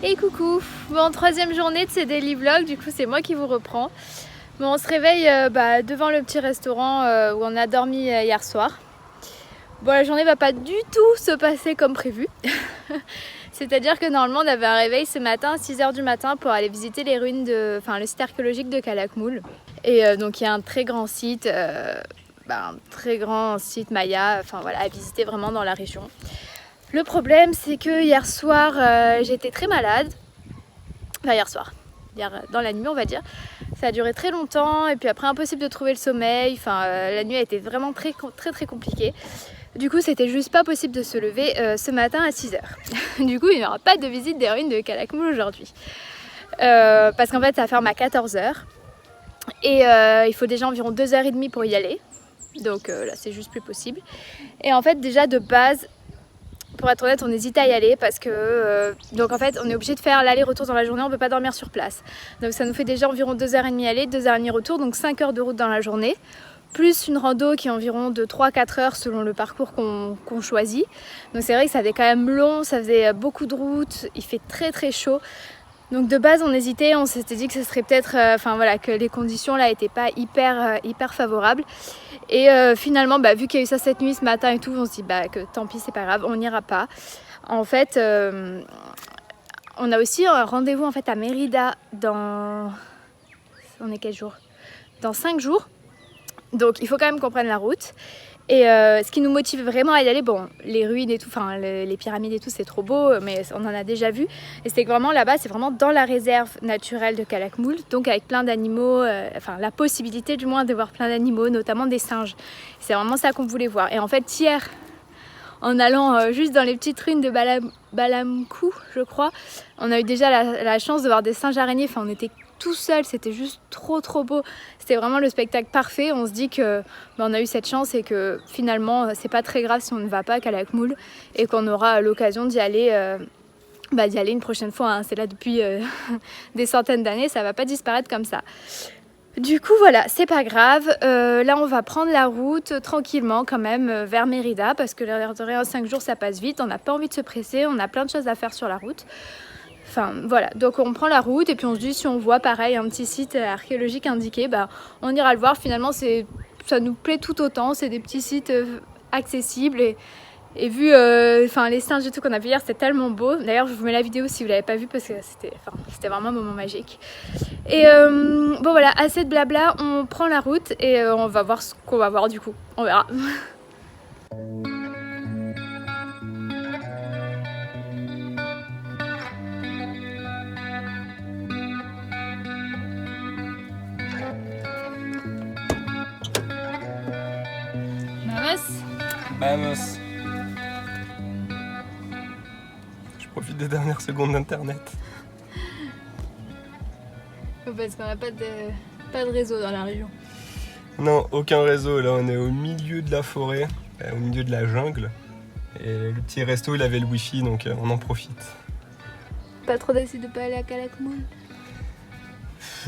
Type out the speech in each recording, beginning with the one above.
Et coucou. Bon, troisième journée de ces daily vlogs, du coup c'est moi qui vous reprends. Bon, on se réveille devant le petit restaurant où on a dormi hier soir. Bon, la journée va pas du tout se passer comme prévu. C'est-à-dire que normalement on avait un réveil ce matin à 6h du matin pour aller visiter les ruines le site archéologique de Calakmul. Et donc il y a un très grand site, maya, à visiter vraiment dans la région. Le problème c'est que hier soir j'étais très malade. Enfin hier dans la nuit on va dire. Ça a duré très longtemps et puis après impossible de trouver le sommeil. La nuit a été vraiment très compliquée. Du coup c'était juste pas possible de se lever ce matin à 6h. Du coup il n'y aura pas de visite des ruines de Calakmul aujourd'hui. Parce qu'en fait ça ferme à 14h. Et il faut déjà environ 2h30 pour y aller. Donc là c'est juste plus possible. Et en fait déjà de base, pour être honnête, on hésite à y aller parce que donc en fait on est obligé de faire l'aller-retour dans la journée, on ne peut pas dormir sur place. Donc ça nous fait déjà environ 2h30 aller, 2h30 retour, donc 5 heures de route dans la journée. Plus une rando qui est environ de 3-4 heures selon le parcours qu'on choisit. Donc c'est vrai que ça faisait quand même long, ça faisait beaucoup de route, il fait très chaud. Donc de base on hésitait, on s'était dit que ce serait peut-être, que les conditions là n'étaient pas hyper favorables. Et finalement vu qu'il y a eu ça cette nuit, ce matin et tout, on se dit que tant pis c'est pas grave, on n'ira pas. En fait on a aussi un rendez-vous en fait à Mérida dans... On est quel jour ? Dans 5 jours. Donc il faut quand même qu'on prenne la route. Et ce qui nous motive vraiment à y aller, bon, les ruines et tout, les pyramides et tout, c'est trop beau, mais on en a déjà vu. Et c'est que vraiment là-bas, c'est vraiment dans la réserve naturelle de Calakmul, donc avec plein d'animaux, la possibilité du moins de voir plein d'animaux, notamment des singes. C'est vraiment ça qu'on voulait voir. Et en fait, hier, en allant juste dans les petites ruines de Balamkou, je crois, on a eu déjà la chance de voir des singes araignées. On était tout seul, c'était juste trop beau. C'était vraiment le spectacle parfait. On se dit que on a eu cette chance et que finalement c'est pas très grave si on ne va pas à Calakmul et qu'on aura l'occasion d'y aller une prochaine fois. C'est là depuis des centaines d'années, ça va pas disparaître comme ça. Du coup voilà, c'est pas grave. Là on va prendre la route tranquillement quand même vers Mérida parce que l'air de rien 5 jours ça passe vite. On n'a pas envie de se presser, on a plein de choses à faire sur la route. Donc on prend la route et puis on se dit si on voit pareil un petit site archéologique indiqué, on ira le voir. Finalement ça nous plaît tout autant, c'est des petits sites accessibles et vu les singes et tout qu'on a vu hier, c'était tellement beau. D'ailleurs je vous mets la vidéo si vous l'avez pas vue parce que c'était vraiment un moment magique. Et voilà, assez de blabla, on prend la route et on va voir ce qu'on va voir du coup, on verra. Vamos. Je profite des dernières secondes d'internet. Parce qu'on n'a pas de réseau dans la région. Non, aucun réseau. Là, on est au milieu de la forêt, au milieu de la jungle. Et le petit resto, il avait le wifi, donc on en profite. Pas trop décidé de pas aller à Calakmul.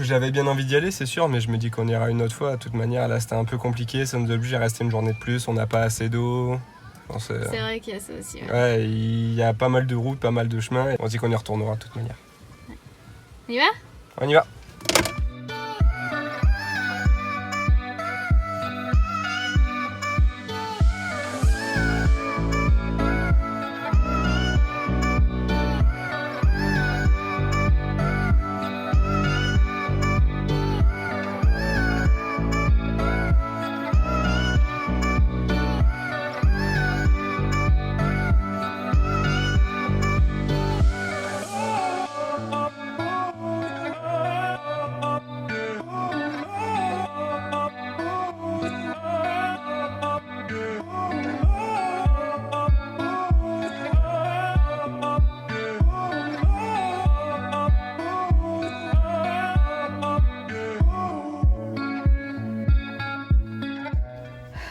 J'avais bien envie d'y aller, c'est sûr, mais je me dis qu'on ira une autre fois. De toute manière, là, c'était un peu compliqué. Ça nous oblige à rester une journée de plus. On n'a pas assez d'eau. C'est vrai qu'il y a ça aussi. Ouais, il y a pas mal de routes, pas mal de chemins. On se dit qu'on y retournera de toute manière. On y va ? On y va.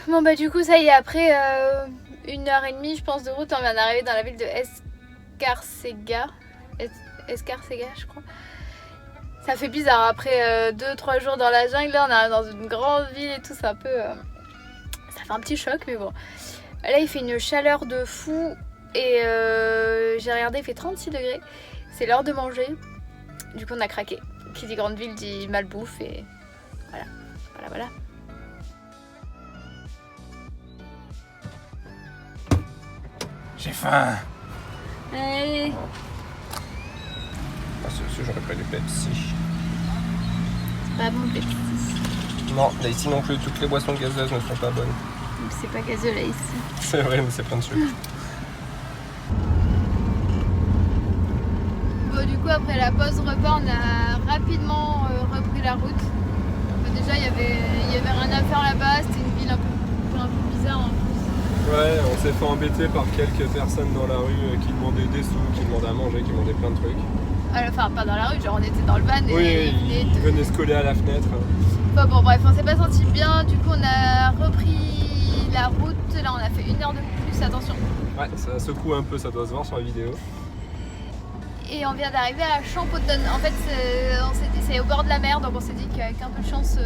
Bon du coup ça y est, après 1h30 je pense de route, on vient d'arriver dans la ville de Escarcega je crois. Ça fait bizarre après 2-3 jours dans la jungle, là on arrive dans une grande ville et tout, c'est un peu... ça fait un petit choc mais bon. Là il fait une chaleur de fou et j'ai regardé, il fait 36 degrés. c'est l'heure de manger. Du coup on a craqué. Qui dit grande ville dit malbouffe et voilà. J'ai faim. Allez. Ah, c'est j'aurais pris du Pepsi. C'est pas bon le Pepsi. Non, là ici non plus, toutes les boissons gazeuses ne sont pas bonnes. C'est pas gazeux là ici. C'est vrai, mais c'est plein de sucre. Bon, du coup après la pause repas on a rapidement repris la route. Déjà il y avait rien à faire là-bas, c'était une ville un peu bizarre en plus. Ouais, on s'est fait embêter par quelques personnes dans la rue qui demandaient des sous, qui demandaient à manger, qui demandaient plein de trucs. Enfin pas dans la rue, genre on était dans le van et Oui, ils venaient se coller à la fenêtre. Enfin, bon bref, on s'est pas senti bien, du coup on a repris la route, là on a fait 1 heure de plus, attention. Ouais, ça secoue un peu, ça doit se voir sur la vidéo. Et on vient d'arriver à Champotton. En fait, on s'est dit c'est au bord de la mer, donc on s'est dit qu'avec un peu de chance,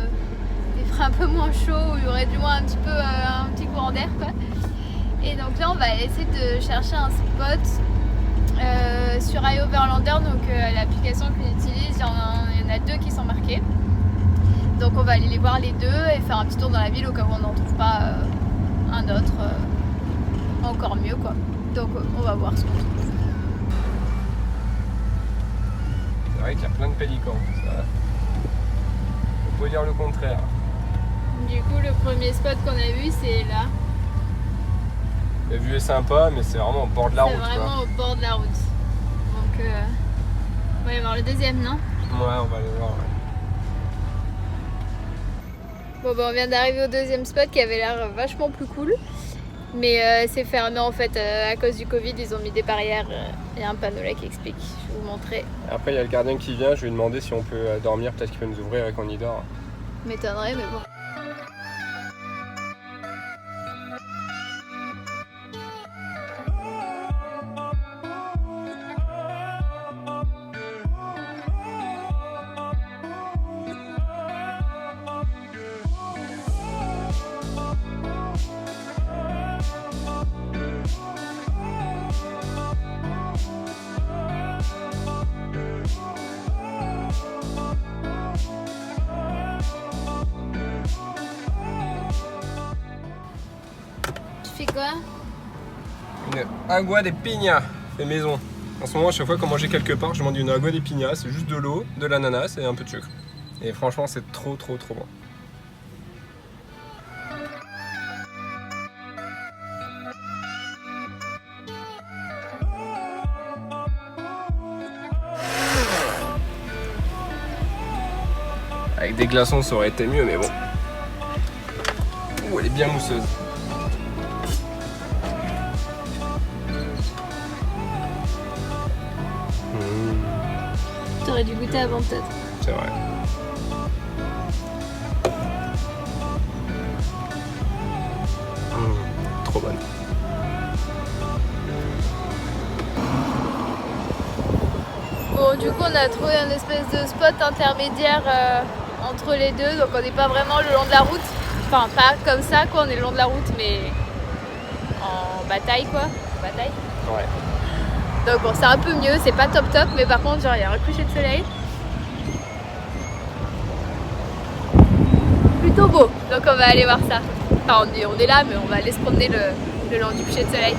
il ferait un peu moins chaud, ou il y aurait du moins un petit courant d'air quoi. Et donc là, on va essayer de chercher un spot sur iOverlander, donc l'application qu'on utilise. Il y en a 2 qui sont marqués. Donc on va aller les voir les 2 et faire un petit tour dans la ville au cas où on n'en trouve pas un autre encore mieux quoi. Donc on va voir ce qu'on trouve. C'est vrai qu'il y a plein de pélicans. Ça... On peut dire le contraire. Du coup, le premier spot qu'on a vu, c'est là. La vue est sympa, mais c'est vraiment au bord de la route. C'est vraiment au bord de la route. Donc, on va aller voir le deuxième, non? Ouais, on va aller voir. Ouais. Bon, on vient d'arriver au deuxième spot qui avait l'air vachement plus cool. Mais c'est fermé en fait à cause du Covid, ils ont mis des barrières. Il y a un panneau là qui explique, je vais vous montrer. Après, il y a le gardien qui vient, je lui ai demandé si on peut dormir, peut-être qu'il peut nous ouvrir et qu'on y dort. M'étonnerait, mais bon. Tu fais quoi? Une agua de piña, fait maison. En ce moment, à chaque fois qu'on mangeait quelque part, je demande une agua de piña, c'est juste de l'eau, de l'ananas et un peu de sucre. Et franchement, c'est trop bon. Avec des glaçons, ça aurait été mieux, mais bon. Ouh, elle est bien mousseuse. T'aurais dû goûter avant peut-être. C'est vrai. Trop bonne. Bon, du coup, on a trouvé un espèce de spot intermédiaire entre les deux, donc on n'est pas vraiment le long de la route. Enfin, pas comme ça, quoi, on est le long de la route, mais en bataille, quoi. Bataille. Ouais. Donc bon, c'est un peu mieux, c'est pas top, mais par contre, genre, il y a un coucher de soleil. Plutôt beau, donc on va aller voir ça. Enfin, on est là, mais on va aller se promener le long du coucher de soleil.